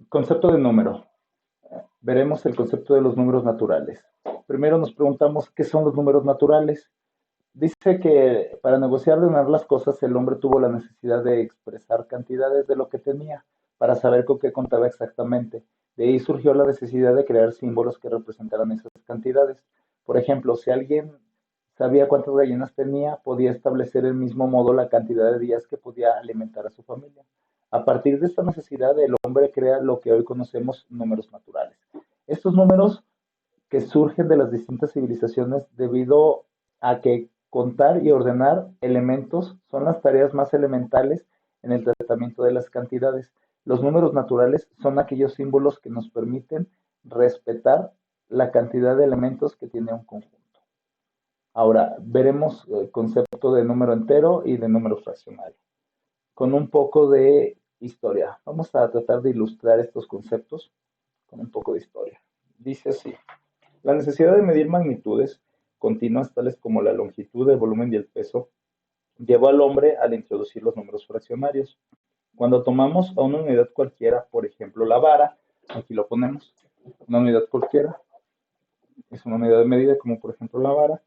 Concepto de número. Veremos el concepto de los números naturales. Primero nos preguntamos qué son los números naturales. Dice que para negociar y ordenar las cosas el hombre tuvo la necesidad de expresar cantidades de lo que tenía para saber con qué contaba exactamente. De ahí surgió la necesidad de crear símbolos que representaran esas cantidades. Por ejemplo, si alguien sabía cuántas gallinas tenía, podía establecer del mismo modo la cantidad de días que podía alimentar a su familia. A partir de esta necesidad, el hombre crea lo que hoy conocemos números naturales. Estos números que surgen de las distintas civilizaciones debido a que contar y ordenar elementos son las tareas más elementales en el tratamiento de las cantidades. Los números naturales son aquellos símbolos que nos permiten respetar la cantidad de elementos que tiene un conjunto. Ahora, veremos el concepto de número entero y de número fraccionario. Con un poco de historia. Vamos a tratar de ilustrar estos conceptos con un poco de historia. Dice así. La necesidad de medir magnitudes continuas tales como la longitud, el volumen y el peso llevó al hombre al introducir los números fraccionarios. Cuando tomamos a una unidad cualquiera, por ejemplo la vara, aquí lo ponemos, una unidad cualquiera, es una unidad de medida como por ejemplo la vara,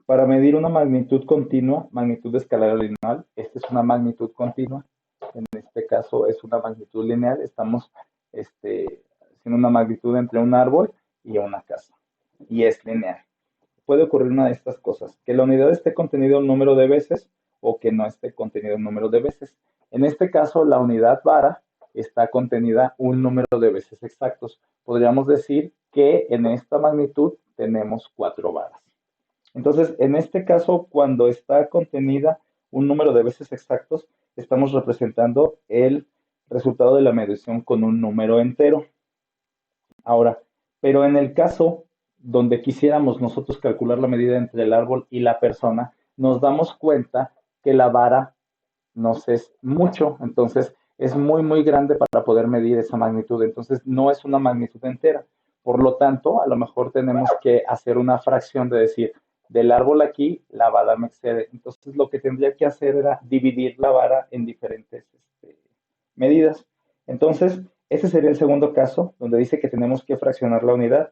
para medir una magnitud continua, magnitud de escala lineal, esta es una magnitud continua, en este caso es una magnitud lineal, estamos haciendo una magnitud entre un árbol y una casa, y es lineal. Puede ocurrir una de estas cosas, que la unidad esté contenida un número de veces o que no esté contenida un número de veces. En este caso, la unidad vara está contenida un número de veces exactos. Podríamos decir que en esta magnitud tenemos 4 varas. Entonces, en este caso, cuando está contenida un número de veces exactos, estamos representando el resultado de la medición con un número entero. Ahora, pero en el caso donde quisiéramos nosotros calcular la medida entre el árbol y la persona, nos damos cuenta que la vara nos es mucho, entonces es muy, muy grande para poder medir esa magnitud, entonces no es una magnitud entera. Por lo tanto, a lo mejor tenemos que hacer una fracción de decir, del árbol aquí, la vara me excede. Entonces, lo que tendría que hacer era dividir la vara en diferentes medidas. Entonces, ese sería el segundo caso, donde dice que tenemos que fraccionar la unidad,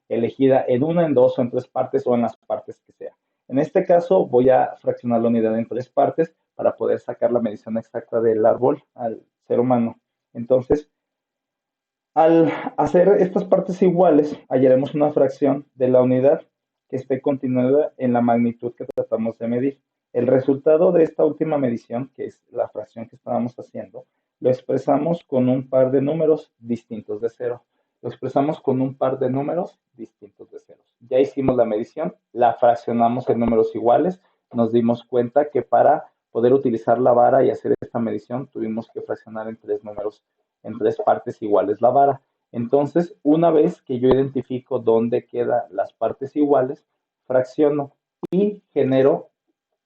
elegida en una, en dos o en tres partes o en las partes que sea. En este caso, voy a fraccionar la unidad en tres partes para poder sacar la medición exacta del árbol al ser humano. Entonces, al hacer estas partes iguales, hallaremos una fracción de la unidad que esté contenida en la magnitud que tratamos de medir. El resultado de esta última medición, que es la fracción que estábamos haciendo, lo expresamos con un par de números distintos de cero. Lo expresamos con un par de números distintos de ceros. Ya hicimos la medición, la fraccionamos en números iguales, nos dimos cuenta que para poder utilizar la vara y hacer esta medición tuvimos que fraccionar en tres números, en tres partes iguales la vara. Entonces, una vez que yo identifico dónde quedan las partes iguales, fracciono y genero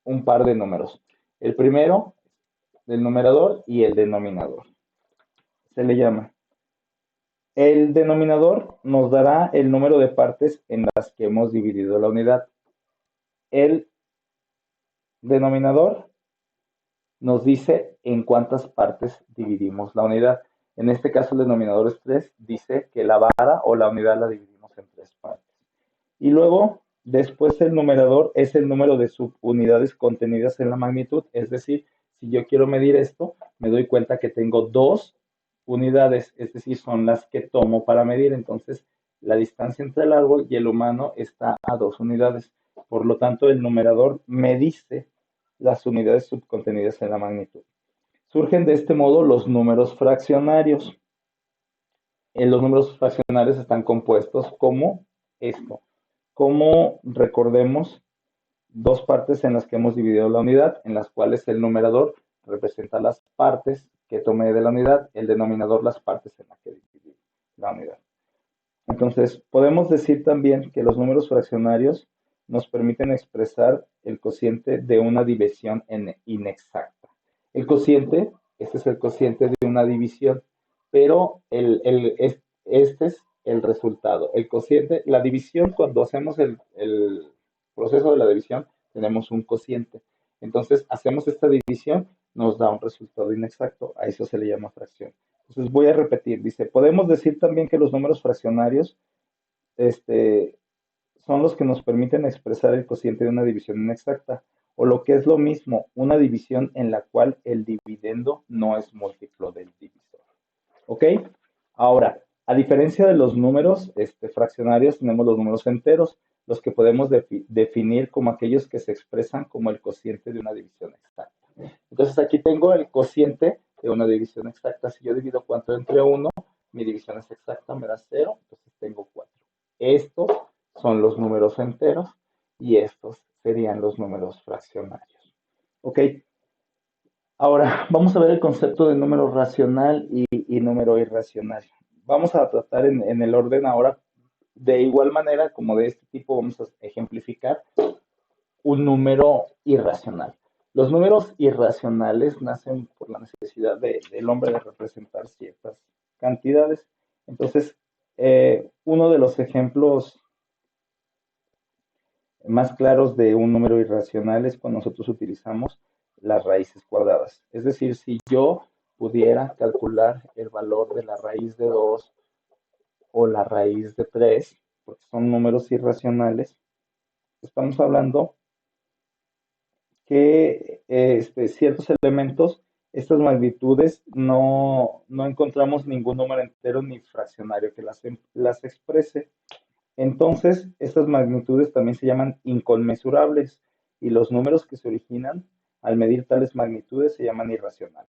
un par de números. El primero, el numerador y el denominador. Se le llama. El denominador nos dará el número de partes en las que hemos dividido la unidad. El denominador nos dice en cuántas partes dividimos la unidad. En este caso, el denominador es 3, dice que la vara o la unidad la dividimos en tres partes. Y luego, después el numerador es el número de subunidades contenidas en la magnitud, es decir, si yo quiero medir esto, me doy cuenta que tengo dos unidades, es decir, son las que tomo para medir, entonces la distancia entre el árbol y el humano está a 2 unidades. Por lo tanto, el numerador me dice las unidades subcontenidas en la magnitud. Surgen de este modo los números fraccionarios. Los números fraccionarios están compuestos como esto. Como recordemos, dos partes en las que hemos dividido la unidad, en las cuales el numerador representa las partes que tomé de la unidad, el denominador las partes en las que dividí la unidad. Entonces, podemos decir también que los números fraccionarios nos permiten expresar el cociente de una división inexacta. El cociente, este es el cociente de una división, pero este es el resultado. El cociente, la división, cuando hacemos el proceso de la división, tenemos un cociente. Entonces, hacemos esta división nos da un resultado inexacto, a eso se le llama fracción. Entonces voy a repetir, dice, podemos decir también que los números fraccionarios este, son los que nos permiten expresar el cociente de una división inexacta, o lo que es lo mismo, una división en la cual el dividendo no es múltiplo del divisor. ¿Ok? Ahora, a diferencia de los números fraccionarios, tenemos los números enteros, los que podemos definir como aquellos que se expresan como el cociente de una división exacta. Entonces aquí tengo el cociente de una división exacta. Si yo divido 4 entre 1, mi división es exacta, me da 0, entonces tengo 4. Estos son los números enteros y estos serían los números fraccionarios. ¿Ok? Ahora, vamos a ver el concepto de número racional y número irracional. Vamos a tratar en el orden ahora, de igual manera como de este tipo, vamos a ejemplificar un número irracional. Los números irracionales nacen por la necesidad del hombre de representar ciertas cantidades. Entonces, uno de los ejemplos más claros de un número irracional es cuando nosotros utilizamos las raíces cuadradas. Es decir, si yo pudiera calcular el valor de la raíz de 2 o la raíz de 3, porque son números irracionales, estamos hablando que ciertos elementos, estas magnitudes, no encontramos ningún número entero ni fraccionario que las exprese. Entonces, estas magnitudes también se llaman inconmensurables y los números que se originan al medir tales magnitudes se llaman irracionales.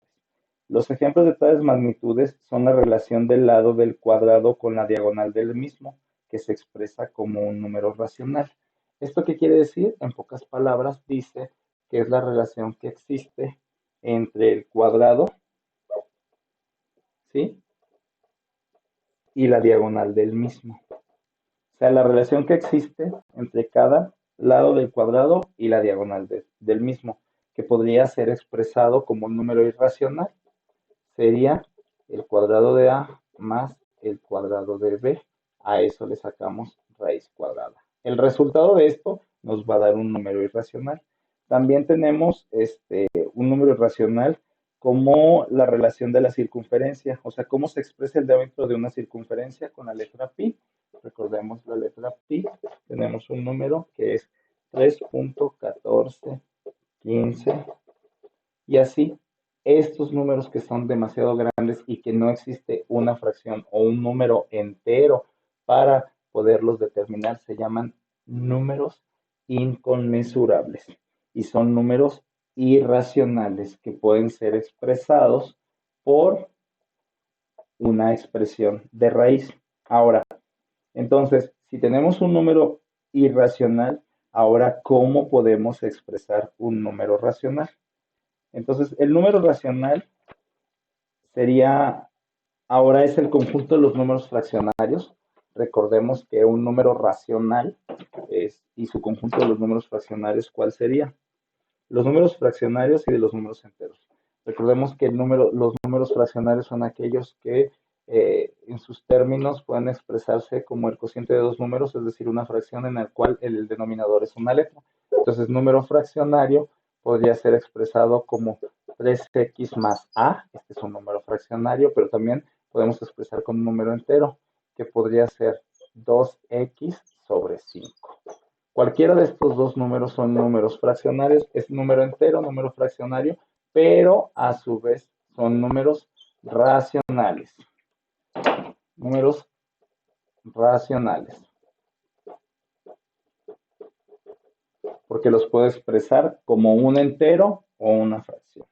Los ejemplos de tales magnitudes son la relación del lado del cuadrado con la diagonal del mismo, que se expresa como un número racional. ¿Esto qué quiere decir? En pocas palabras, dice que es la relación que existe entre el cuadrado, ¿sí? Y la diagonal del mismo. O sea, la relación que existe entre cada lado del cuadrado y la diagonal del mismo, que podría ser expresado como un número irracional, sería el cuadrado de A más el cuadrado de B. A eso le sacamos raíz cuadrada. El resultado de esto nos va a dar un número irracional. También tenemos un número irracional como la relación de la circunferencia, o sea, cómo se expresa el diámetro de una circunferencia con la letra pi. Recordemos la letra pi, tenemos un número que es 3.1415 y así estos números que son demasiado grandes y que no existe una fracción o un número entero para poderlos determinar se llaman números inconmensurables y son números irracionales que pueden ser expresados por una expresión de raíz. Ahora, entonces, si tenemos un número irracional, ahora, ¿cómo podemos expresar un número racional? Entonces, el número racional sería, ahora es el conjunto de los números fraccionarios. Recordemos que un número racional es, y su conjunto de los números fraccionarios, ¿cuál sería? Los números fraccionarios y de los números enteros. Recordemos que los números fraccionarios son aquellos que en sus términos pueden expresarse como el cociente de dos números, es decir, una fracción en la cual el denominador es una letra. Entonces, número fraccionario podría ser expresado como 3x más a, este es un número fraccionario, pero también podemos expresar con un número entero, que podría ser 2x sobre 5. Cualquiera de estos dos números son números fraccionarios, es número entero, número fraccionario, pero a su vez son números racionales. Números racionales. Porque los puedo expresar como un entero o una fracción.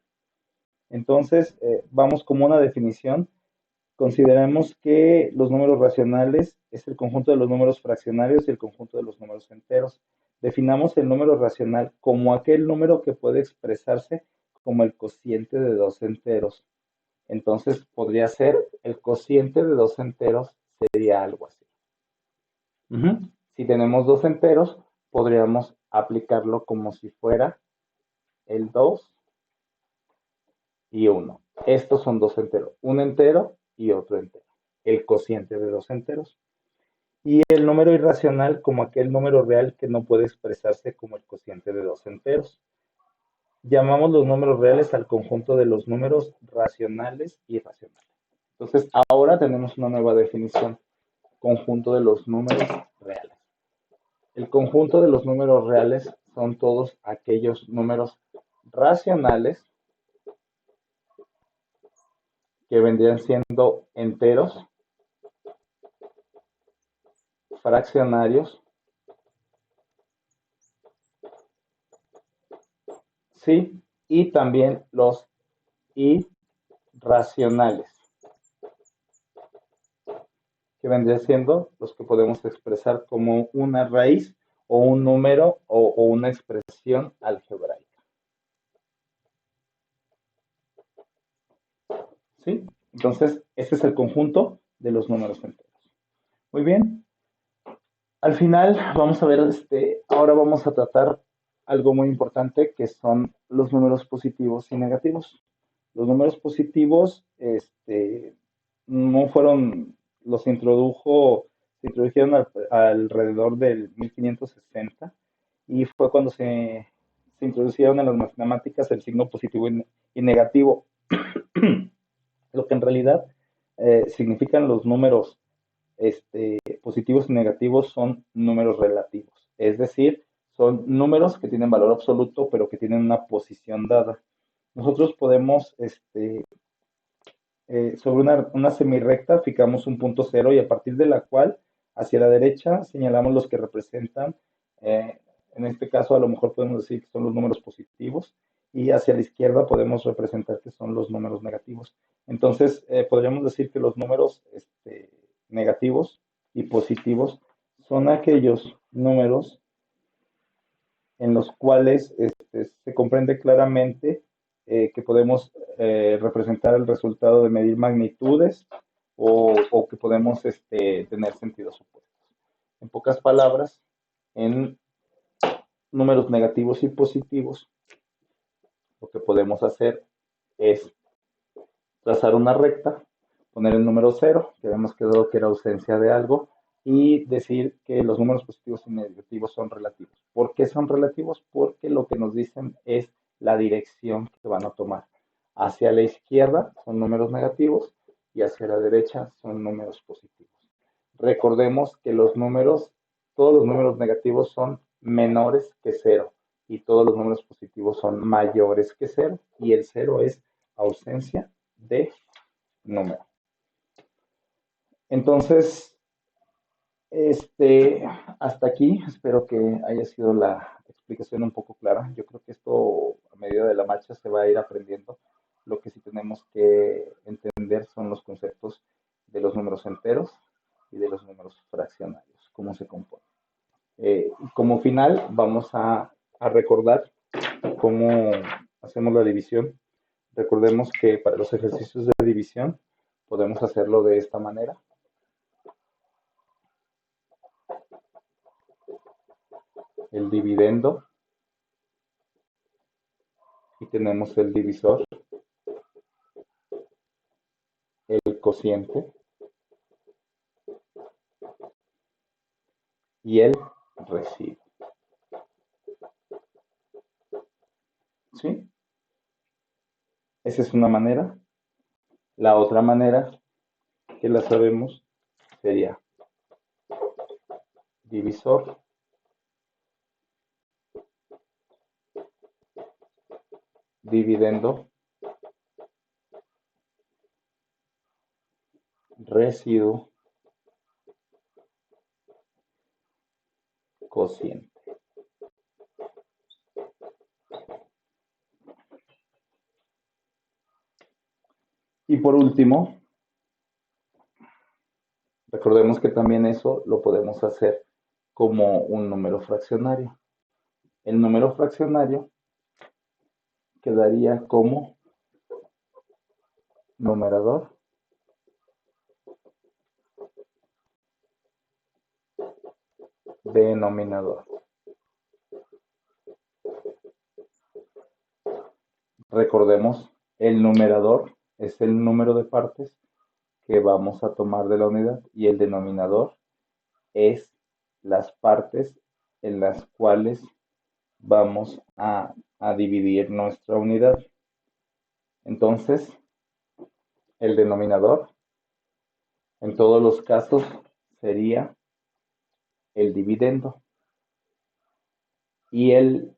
Entonces, vamos como una definición. Consideremos que los números racionales es el conjunto de los números fraccionarios y el conjunto de los números enteros. Definamos el número racional como aquel número que puede expresarse como el cociente de dos enteros. Entonces podría ser el cociente de dos enteros, sería algo así. Si tenemos dos enteros, podríamos aplicarlo como si fuera el 2 y 1. Estos son dos enteros, un entero y otro entero, el cociente de dos enteros. Y el número irracional como aquel número real que no puede expresarse como el cociente de dos enteros. Llamamos los números reales al conjunto de los números racionales y irracionales. Entonces, ahora tenemos una nueva definición, conjunto de los números reales. El conjunto de los números reales son todos aquellos números racionales que vendrían siendo enteros, fraccionarios, sí, y también los irracionales, que vendrían siendo los que podemos expresar como una raíz o un número o una expresión algebraica. ¿Sí? Entonces, este es el conjunto de los números enteros. Muy bien. Al final, vamos a ver, ahora vamos a tratar algo muy importante que son los números positivos y negativos. Los números positivos, no fueron, se introdujeron alrededor del 1560 y fue cuando se introducieron en las matemáticas el signo positivo y negativo. Lo que en realidad significan los números positivos y negativos son números relativos, es decir, son números que tienen valor absoluto, pero que tienen una posición dada. Nosotros podemos, sobre una semirrecta, fijamos un punto cero y a partir de la cual, hacia la derecha, señalamos los que representan, eh, en este caso, a lo mejor podemos decir que son los números positivos y hacia la izquierda podemos representar que son los números negativos. Entonces, podríamos decir que los números negativos y positivos son aquellos números en los cuales se comprende claramente que podemos representar el resultado de medir magnitudes o que podemos tener sentidos opuestos. En pocas palabras, en números negativos y positivos, lo que podemos hacer es trazar una recta, poner el número cero, que habíamos quedado que era ausencia de algo, y decir que los números positivos y negativos son relativos. ¿Por qué son relativos? Porque lo que nos dicen es la dirección que van a tomar. Hacia la izquierda son números negativos y hacia la derecha son números positivos. Recordemos que todos los números negativos son menores que cero y todos los números positivos son mayores que cero y el cero es ausencia de número. Entonces, hasta aquí, espero que haya sido la explicación un poco clara. Yo creo que esto a medida de la marcha se va a ir aprendiendo. Lo que sí tenemos que entender son los conceptos de los números enteros y de los números fraccionarios, cómo se componen. Como final, vamos a recordar cómo hacemos la división. Recordemos que para los ejercicios de división podemos hacerlo de esta manera. El dividendo y tenemos el divisor, el cociente y el residuo. ¿Sí? Esa es una manera. La otra manera que la sabemos sería divisor, dividendo, residuo, cociente. Y por último, recordemos que también eso lo podemos hacer como un número fraccionario. El número fraccionario quedaría como numerador denominador. Recordemos, el numerador es el número de partes que vamos a tomar de la unidad y el denominador es las partes en las cuales vamos a dividir nuestra unidad. Entonces, el denominador en todos los casos sería el dividendo y el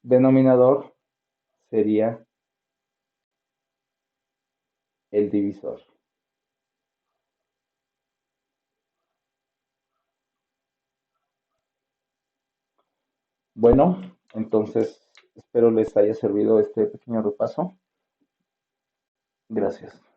denominador sería el divisor. Bueno, entonces espero les haya servido este pequeño repaso. Gracias.